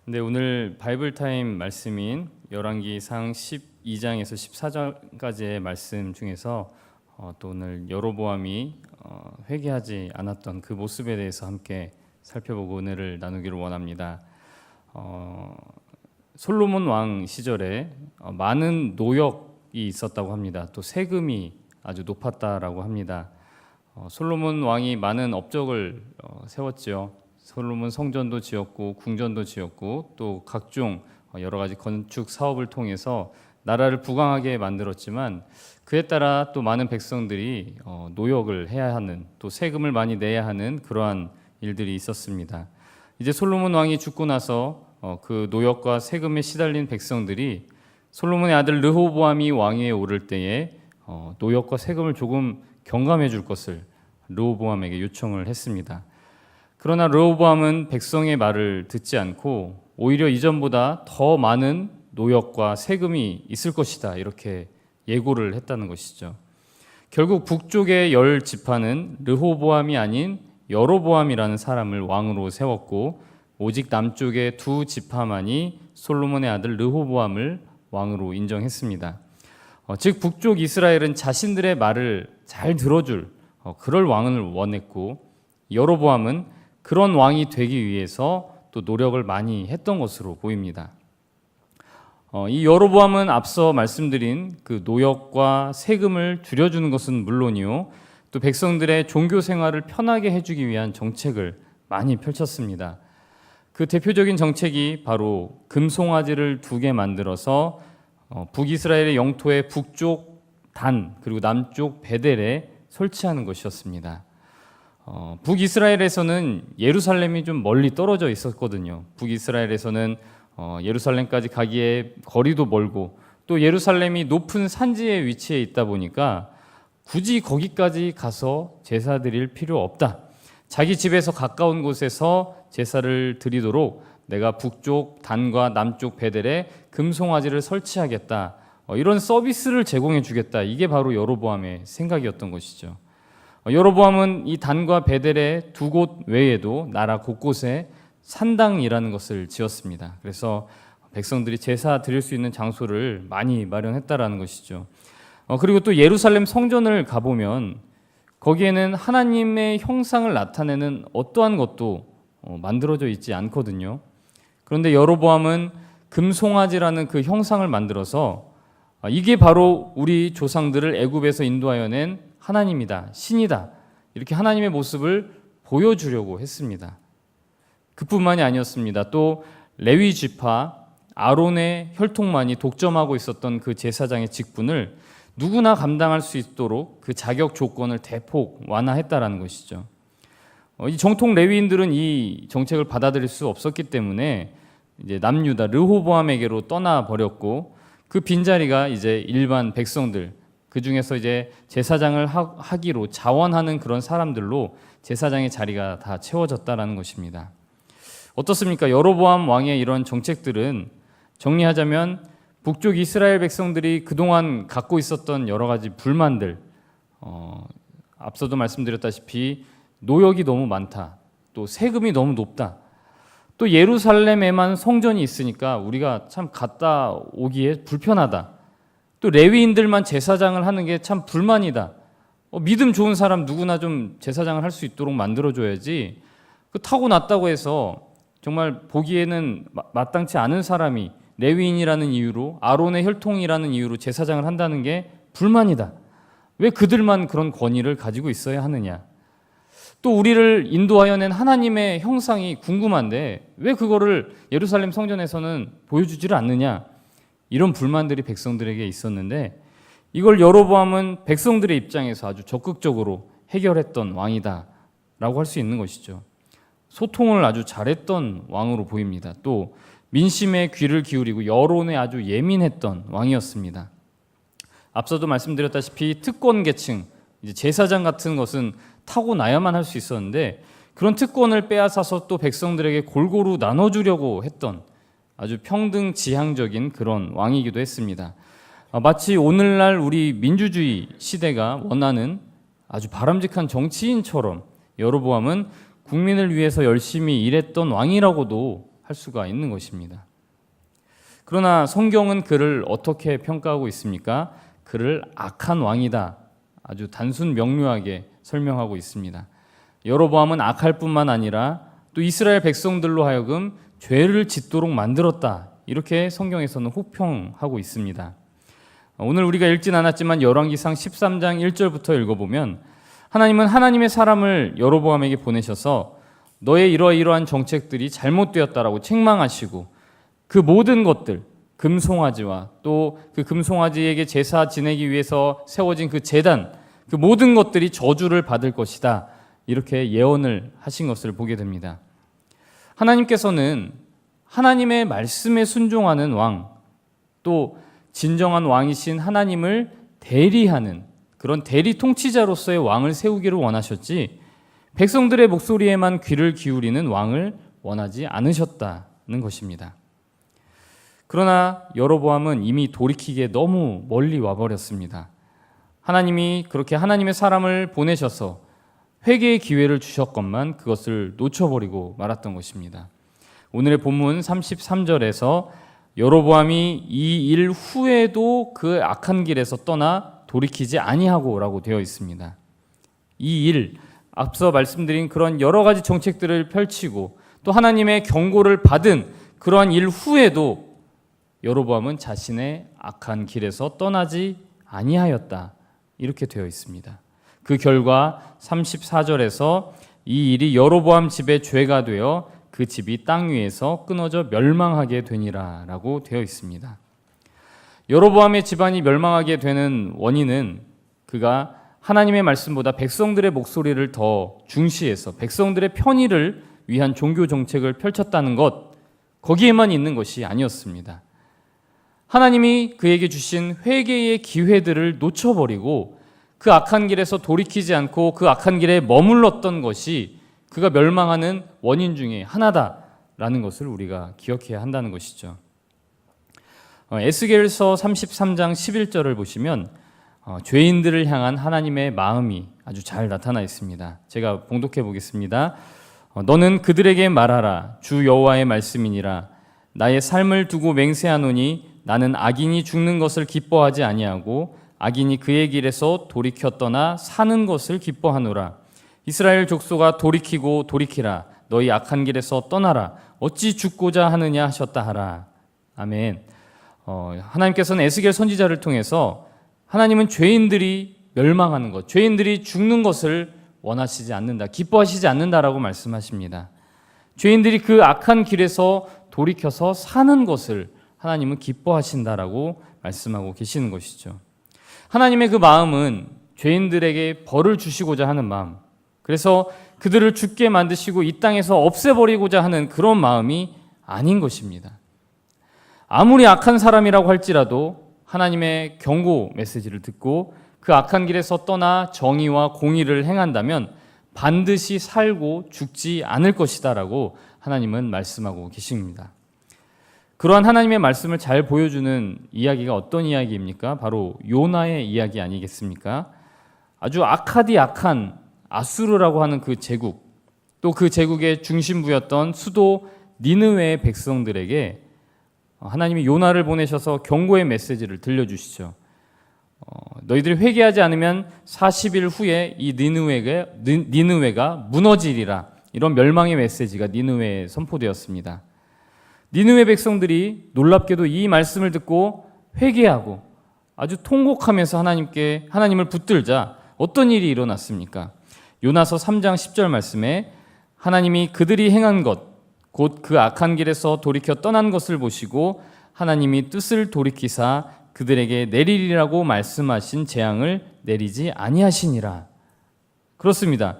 네, 오늘 바이블 타임 말씀인 열왕기상 12장에서 14장까지의 말씀 중에서 또 오늘 여로보암이 회개하지 않았던 그 모습에 대해서 함께 살펴보고 은혜를 나누기를 원합니다. 솔로몬 왕 시절에 많은 노역이 있었다고 합니다. 또 세금이 아주 높았다라고 합니다. 솔로몬 왕이 많은 업적을 세웠지요. 솔로몬 성전도 지었고 궁전도 지었고 또 각종 여러 가지 건축 사업을 통해서 나라를 부강하게 만들었지만 그에 따라 또 많은 백성들이 노역을 해야 하는 또 세금을 많이 내야 하는 그러한 일들이 있었습니다. 이제 솔로몬 왕이 죽고 나서 그 노역과 세금에 시달린 백성들이 솔로몬의 아들 르호보암이 왕위에 오를 때에 노역과 세금을 조금 경감해 줄 것을 르호보암에게 요청을 했습니다. 그러나 르호보암은 백성의 말을 듣지 않고 오히려 이전보다 더 많은 노역과 세금이 있을 것이다 이렇게 예고를 했다는 것이죠. 결국 북쪽의 10지파는 르호보암이 아닌 여로보암이라는 사람을 왕으로 세웠고 오직 남쪽의 2지파만이 솔로몬의 아들 르호보암을 왕으로 인정했습니다. 즉 북쪽 이스라엘은 자신들의 말을 잘 들어줄 그럴 왕을 원했고 여로보암은 그런 왕이 되기 위해서 또 노력을 많이 했던 것으로 보입니다. 이 여로보암은 앞서 말씀드린 그 노역과 세금을 줄여주는 것은 물론이요, 또 백성들의 종교 생활을 편하게 해주기 위한 정책을 많이 펼쳤습니다. 그 대표적인 정책이 바로 금송아지를 2개 만들어서 북이스라엘의 영토의 북쪽 단 그리고 남쪽 베델에 설치하는 것이었습니다. 북이스라엘에서는 예루살렘이 좀 멀리 떨어져 있었거든요. 북이스라엘에서는 예루살렘까지 가기에 거리도 멀고 또 예루살렘이 높은 산지에 위치해 있다 보니까 굳이 거기까지 가서 제사 드릴 필요 없다. 자기 집에서 가까운 곳에서 제사를 드리도록 내가 북쪽 단과 남쪽 베델에 금송아지를 설치하겠다. 이런 서비스를 제공해 주겠다. 이게 바로 여로보암의 생각이었던 것이죠. 여로보암은 이 단과 베델의 2곳 외에도 나라 곳곳에 산당이라는 것을 지었습니다. 그래서 백성들이 제사 드릴 수 있는 장소를 많이 마련했다라는 것이죠. 그리고 또 예루살렘 성전을 가보면 거기에는 하나님의 형상을 나타내는 어떠한 것도 만들어져 있지 않거든요. 그런데 여로보암은 금송아지라는 그 형상을 만들어서 이게 바로 우리 조상들을 애굽에서 인도하여 낸 하나님이다, 신이다, 이렇게 하나님의 모습을 보여주려고 했습니다. 그뿐만이 아니었습니다. 또 레위 지파 아론의 혈통만이 독점하고 있었던 그 제사장의 직분을 누구나 감당할 수 있도록 그 자격 조건을 대폭 완화했다라는 것이죠. 이 정통 레위인들은 이 정책을 받아들일 수 없었기 때문에 이제 남유다 르호보암에게로 떠나 버렸고 그 빈자리가 이제 일반 백성들, 그 중에서 이제 제사장을 하기로 자원하는 그런 사람들로 제사장의 자리가 다 채워졌다라는 것입니다. 어떻습니까? 여로보암 왕의 이런 정책들은 정리하자면 북쪽 이스라엘 백성들이 그동안 갖고 있었던 여러 가지 불만들, 앞서도 말씀드렸다시피 노역이 너무 많다, 또 세금이 너무 높다, 또 예루살렘에만 성전이 있으니까 우리가 참 갔다 오기에 불편하다, 또 레위인들만 제사장을 하는 게 참 불만이다, 믿음 좋은 사람 누구나 좀 제사장을 할 수 있도록 만들어줘야지 그 타고났다고 해서 정말 보기에는 마땅치 않은 사람이 레위인이라는 이유로 아론의 혈통이라는 이유로 제사장을 한다는 게 불만이다. 왜 그들만 그런 권위를 가지고 있어야 하느냐. 또 우리를 인도하여 낸 하나님의 형상이 궁금한데 왜 그거를 예루살렘 성전에서는 보여주지를 않느냐. 이런 불만들이 백성들에게 있었는데 이걸 여로보암은 백성들의 입장에서 아주 적극적으로 해결했던 왕이다 라고 할 수 있는 것이죠. 소통을 아주 잘했던 왕으로 보입니다. 또 민심에 귀를 기울이고 여론에 아주 예민했던 왕이었습니다. 앞서도 말씀드렸다시피 특권 계층, 이제 제사장 같은 것은 타고나야만 할 수 있었는데 그런 특권을 빼앗아서 또 백성들에게 골고루 나눠주려고 했던 아주 평등지향적인 그런 왕이기도 했습니다. 마치 오늘날 우리 민주주의 시대가 원하는 아주 바람직한 정치인처럼 여로보암은 국민을 위해서 열심히 일했던 왕이라고도 할 수가 있는 것입니다. 그러나 성경은 그를 어떻게 평가하고 있습니까? 그를 악한 왕이다. 아주 단순 명료하게 설명하고 있습니다. 여로보암은 악할 뿐만 아니라 또 이스라엘 백성들로 하여금 죄를 짓도록 만들었다. 이렇게 성경에서는 호평하고 있습니다. 오늘 우리가 읽진 않았지만 열왕기상 13장 1절부터 읽어보면 하나님은 하나님의 사람을 여로보암에게 보내셔서 너의 이러이러한 정책들이 잘못되었다라고 책망하시고 그 모든 것들, 금송아지와 또 그 금송아지에게 제사 지내기 위해서 세워진 그 제단, 그 모든 것들이 저주를 받을 것이다. 이렇게 예언을 하신 것을 보게 됩니다. 하나님께서는 하나님의 말씀에 순종하는 왕, 또 진정한 왕이신 하나님을 대리하는 그런 대리 통치자로서의 왕을 세우기를 원하셨지 백성들의 목소리에만 귀를 기울이는 왕을 원하지 않으셨다는 것입니다. 그러나 여로보암은 이미 돌이키기에 너무 멀리 와버렸습니다. 하나님이 그렇게 하나님의 사람을 보내셔서 회개의 기회를 주셨건만 그것을 놓쳐버리고 말았던 것입니다. 오늘의 본문 33절에서 여로보암이 이 일 후에도 그 악한 길에서 떠나 돌이키지 아니하고라고 되어 있습니다. 이 일, 앞서 말씀드린 그런 여러 가지 정책들을 펼치고 또 하나님의 경고를 받은 그러한 일 후에도 여로보암은 자신의 악한 길에서 떠나지 아니하였다. 이렇게 되어 있습니다. 그 결과 34절에서 이 일이 여로보암 집의 죄가 되어 그 집이 땅 위에서 끊어져 멸망하게 되니라 라고 되어 있습니다. 여로보암의 집안이 멸망하게 되는 원인은 그가 하나님의 말씀보다 백성들의 목소리를 더 중시해서 백성들의 편의를 위한 종교 정책을 펼쳤다는 것, 거기에만 있는 것이 아니었습니다. 하나님이 그에게 주신 회개의 기회들을 놓쳐버리고 그 악한 길에서 돌이키지 않고 그 악한 길에 머물렀던 것이 그가 멸망하는 원인 중에 하나다라는 것을 우리가 기억해야 한다는 것이죠. 에스겔서 33장 11절을 보시면 죄인들을 향한 하나님의 마음이 아주 잘 나타나 있습니다. 제가 봉독해 보겠습니다. 너는 그들에게 말하라. 주 여호와의 말씀이니라. 나의 삶을 두고 맹세하노니 나는 악인이 죽는 것을 기뻐하지 아니하고 악인이 그의 길에서 돌이켜 떠나 사는 것을 기뻐하노라. 이스라엘 족속아 돌이키고 돌이키라. 너희 악한 길에서 떠나라. 어찌 죽고자 하느냐 하셨다 하라. 아멘. 하나님께서는 에스겔 선지자를 통해서 하나님은 죄인들이 멸망하는 것, 죄인들이 죽는 것을 원하시지 않는다, 기뻐하시지 않는다라고 말씀하십니다. 죄인들이 그 악한 길에서 돌이켜서 사는 것을 하나님은 기뻐하신다라고 말씀하고 계시는 것이죠. 하나님의 그 마음은 죄인들에게 벌을 주시고자 하는 마음, 그래서 그들을 죽게 만드시고 이 땅에서 없애버리고자 하는 그런 마음이 아닌 것입니다. 아무리 악한 사람이라고 할지라도 하나님의 경고 메시지를 듣고 그 악한 길에서 떠나 정의와 공의를 행한다면 반드시 살고 죽지 않을 것이다라고 하나님은 말씀하고 계십니다. 그러한 하나님의 말씀을 잘 보여주는 이야기가 어떤 이야기입니까? 바로 요나의 이야기 아니겠습니까? 아주 악하디 악한 아수르라고 하는 그 제국, 또 그 제국의 중심부였던 수도 니느웨의 백성들에게 하나님이 요나를 보내셔서 경고의 메시지를 들려주시죠. 너희들이 회개하지 않으면 40일 후에 이 니느웨가 무너지리라. 이런 멸망의 메시지가 니느웨에 선포되었습니다. 니느웨 백성들이 놀랍게도 이 말씀을 듣고 회개하고 아주 통곡하면서 하나님을 붙들자 어떤 일이 일어났습니까? 요나서 3장 10절 말씀에 하나님이 그들이 행한 것, 곧 그 악한 길에서 돌이켜 떠난 것을 보시고 하나님이 뜻을 돌이키사 그들에게 내리리라고 말씀하신 재앙을 내리지 아니하시니라. 그렇습니다.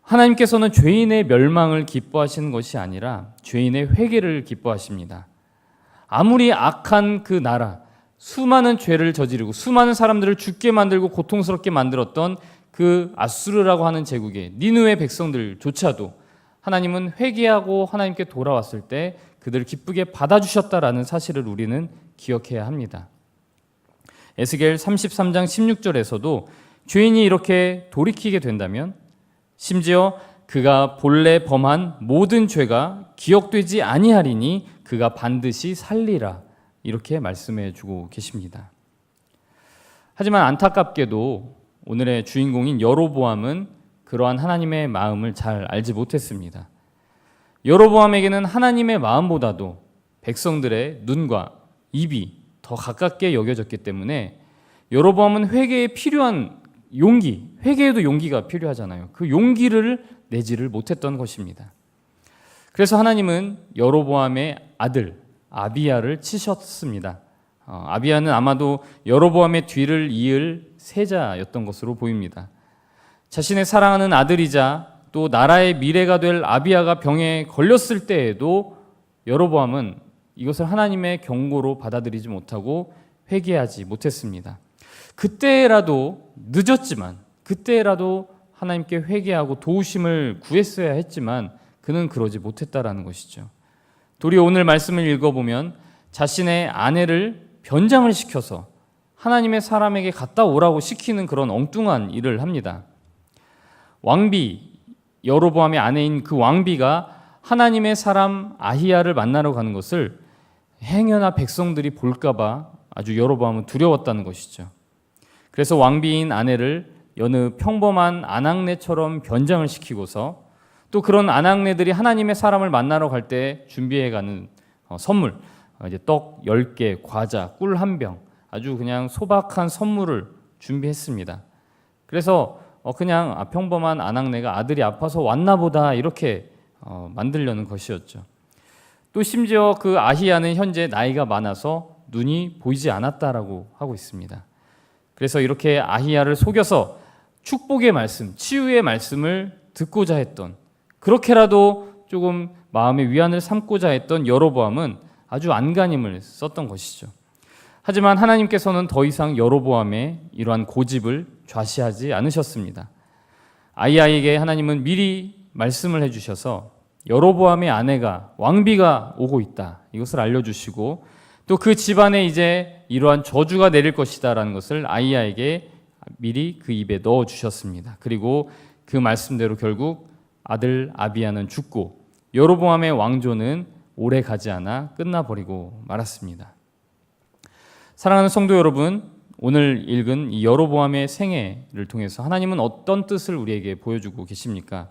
하나님께서는 죄인의 멸망을 기뻐하시는 것이 아니라 죄인의 회개를 기뻐하십니다. 아무리 악한 그 나라, 수많은 죄를 저지르고 수많은 사람들을 죽게 만들고 고통스럽게 만들었던 그 아수르라고 하는 제국의 니느웨 백성들조차도 하나님은 회개하고 하나님께 돌아왔을 때 그들을 기쁘게 받아주셨다라는 사실을 우리는 기억해야 합니다. 에스겔 33장 16절에서도 죄인이 이렇게 돌이키게 된다면 심지어 그가 본래 범한 모든 죄가 기억되지 아니하리니 그가 반드시 살리라. 이렇게 말씀해 주고 계십니다. 하지만 안타깝게도 오늘의 주인공인 여로보암은 그러한 하나님의 마음을 잘 알지 못했습니다. 여로보암에게는 하나님의 마음보다도 백성들의 눈과 입이 더 가깝게 여겨졌기 때문에 여로보암은 회개에 필요한 용기, 회개에도 용기가 필요하잖아요. 그 용기를 내지를 못했던 것입니다. 그래서 하나님은 여로보암의 아들 아비야를 치셨습니다. 아비야는 아마도 여로보암의 뒤를 이을 세자였던 것으로 보입니다. 자신의 사랑하는 아들이자 또 나라의 미래가 될 아비야가 병에 걸렸을 때에도 여로보암은 이것을 하나님의 경고로 받아들이지 못하고 회개하지 못했습니다. 그때라도 늦었지만 그때라도 하나님께 회개하고 도우심을 구했어야 했지만 그는 그러지 못했다라는 것이죠. 도리어 오늘 말씀을 읽어보면 자신의 아내를 변장을 시켜서 하나님의 사람에게 갔다 오라고 시키는 그런 엉뚱한 일을 합니다. 왕비, 여로보암의 아내인 그 왕비가 하나님의 사람 아히야를 만나러 가는 것을 행여나 백성들이 볼까봐 아주 여로보암은 두려웠다는 것이죠. 그래서 왕비인 아내를 여느 평범한 아낙네처럼 변장을 시키고서 또 그런 아낙네들이 하나님의 사람을 만나러 갈 때 준비해가는 선물, 이제 떡 10개, 과자, 꿀 1병, 아주 그냥 소박한 선물을 준비했습니다. 그래서 그냥 평범한 아낙네가 아들이 아파서 왔나 보다 이렇게 만들려는 것이었죠. 또 심지어 그 아히야는 현재 나이가 많아서 눈이 보이지 않았다라고 하고 있습니다. 그래서 이렇게 아히야를 속여서 축복의 말씀, 치유의 말씀을 듣고자 했던, 그렇게라도 조금 마음의 위안을 삼고자 했던 여로보암은 아주 안간힘을 썼던 것이죠. 하지만 하나님께서는 더 이상 여로보암의 이러한 고집을 좌시하지 않으셨습니다. 아히야에게 하나님은 미리 말씀을 해주셔서 여로보암의 아내가 왕비가 오고 있다, 이것을 알려주시고 또 그 집안에 이제 이러한 저주가 내릴 것이다라는 것을 아히야에게 미리 그 입에 넣어 주셨습니다. 그리고 그 말씀대로 결국 아들 아비야는 죽고 여로보암의 왕조는 오래 가지 않아 끝나버리고 말았습니다. 사랑하는 성도 여러분, 오늘 읽은 이 여로보암의 생애를 통해서 하나님은 어떤 뜻을 우리에게 보여주고 계십니까?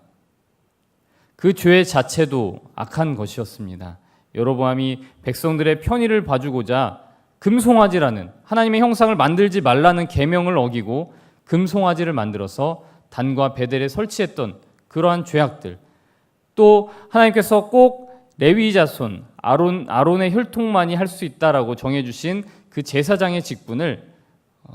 그 죄 자체도 악한 것이었습니다. 여로보암이 백성들의 편의를 봐주고자 금송아지라는 하나님의 형상을 만들지 말라는 계명을 어기고 금송아지를 만들어서 단과 베델에 설치했던 그러한 죄악들, 또 하나님께서 꼭 레위 자손 아론의 혈통만이 할 수 있다라고 정해주신 그 제사장의 직분을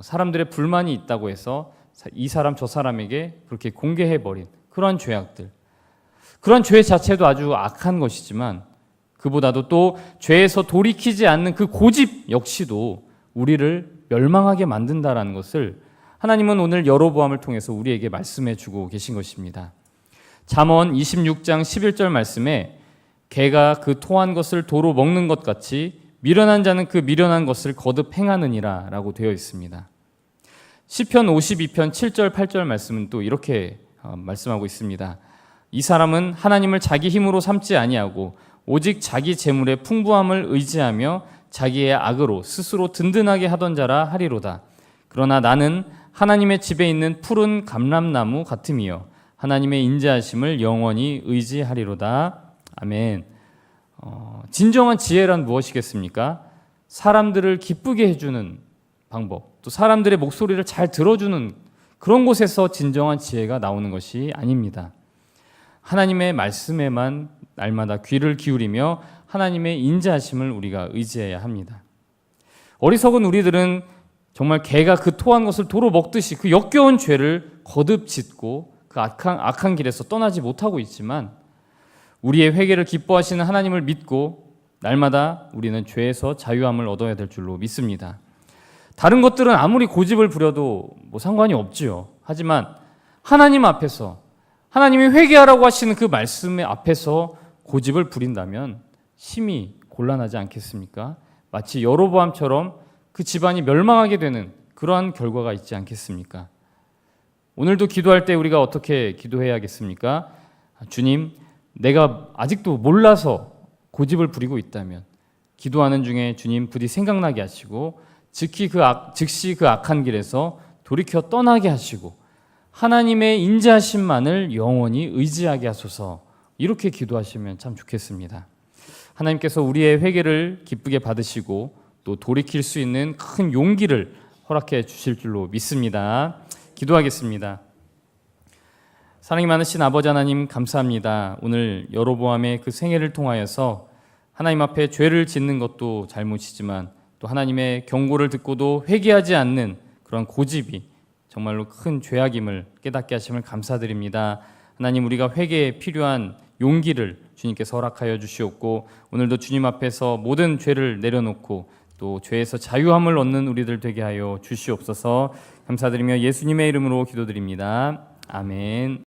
사람들의 불만이 있다고 해서 이 사람 저 사람에게 그렇게 공개해버린 그러한 죄악들, 그러한 죄 자체도 아주 악한 것이지만 그보다도 또 죄에서 돌이키지 않는 그 고집 역시도 우리를 멸망하게 만든다라는 것을 하나님은 오늘 여로보암을 통해서 우리에게 말씀해 주고 계신 것입니다. 잠언 26장 11절 말씀에 개가 그 토한 것을 도로 먹는 것 같이 미련한 자는 그 미련한 것을 거듭 행하느니라 라고 되어 있습니다. 시편 52편 7절 8절 말씀은 또 이렇게 말씀하고 있습니다. 이 사람은 하나님을 자기 힘으로 삼지 아니하고 오직 자기 재물의 풍부함을 의지하며 자기의 악으로 스스로 든든하게 하던 자라 하리로다. 그러나 나는 하나님의 집에 있는 푸른 감람나무 같음이요 하나님의 인자하심을 영원히 의지하리로다. 아멘. 진정한 지혜란 무엇이겠습니까? 사람들을 기쁘게 해주는 방법, 또 사람들의 목소리를 잘 들어주는 그런 곳에서 진정한 지혜가 나오는 것이 아닙니다. 하나님의 말씀에만 날마다 귀를 기울이며 하나님의 인자하심을 우리가 의지해야 합니다. 어리석은 우리들은 정말 개가 그 토한 것을 도로 먹듯이 그 역겨운 죄를 거듭 짓고 그 악한 길에서 떠나지 못하고 있지만 우리의 회개를 기뻐하시는 하나님을 믿고 날마다 우리는 죄에서 자유함을 얻어야 될 줄로 믿습니다. 다른 것들은 아무리 고집을 부려도 상관이 없지요. 하지만 하나님 앞에서 하나님이 회개하라고 하시는 그 말씀의 앞에서 고집을 부린다면 심히 곤란하지 않겠습니까? 마치 여로보암처럼 그 집안이 멸망하게 되는 그러한 결과가 있지 않겠습니까? 오늘도 기도할 때 우리가 어떻게 기도해야겠습니까? 주님, 내가 아직도 몰라서 고집을 부리고 있다면 기도하는 중에 주님 부디 생각나게 하시고 즉시 그 악한 길에서 돌이켜 떠나게 하시고 하나님의 인자하심만을 영원히 의지하게 하소서. 이렇게 기도하시면 참 좋겠습니다. 하나님께서 우리의 회개를 기쁘게 받으시고 또 돌이킬 수 있는 큰 용기를 허락해 주실 줄로 믿습니다. 기도하겠습니다. 사랑이 많으신 아버지 하나님, 감사합니다. 오늘 여로보암의 그 생애를 통하여서 하나님 앞에 죄를 짓는 것도 잘못이지만 또 하나님의 경고를 듣고도 회개하지 않는 그런 고집이 정말로 큰 죄악임을 깨닫게 하심을 감사드립니다. 하나님, 우리가 회개에 필요한 용기를 주님께서 허락하여 주시옵고 오늘도 주님 앞에서 모든 죄를 내려놓고 또 죄에서 자유함을 얻는 우리들 되게 하여 주시옵소서. 감사드리며 예수님의 이름으로 기도드립니다. 아멘.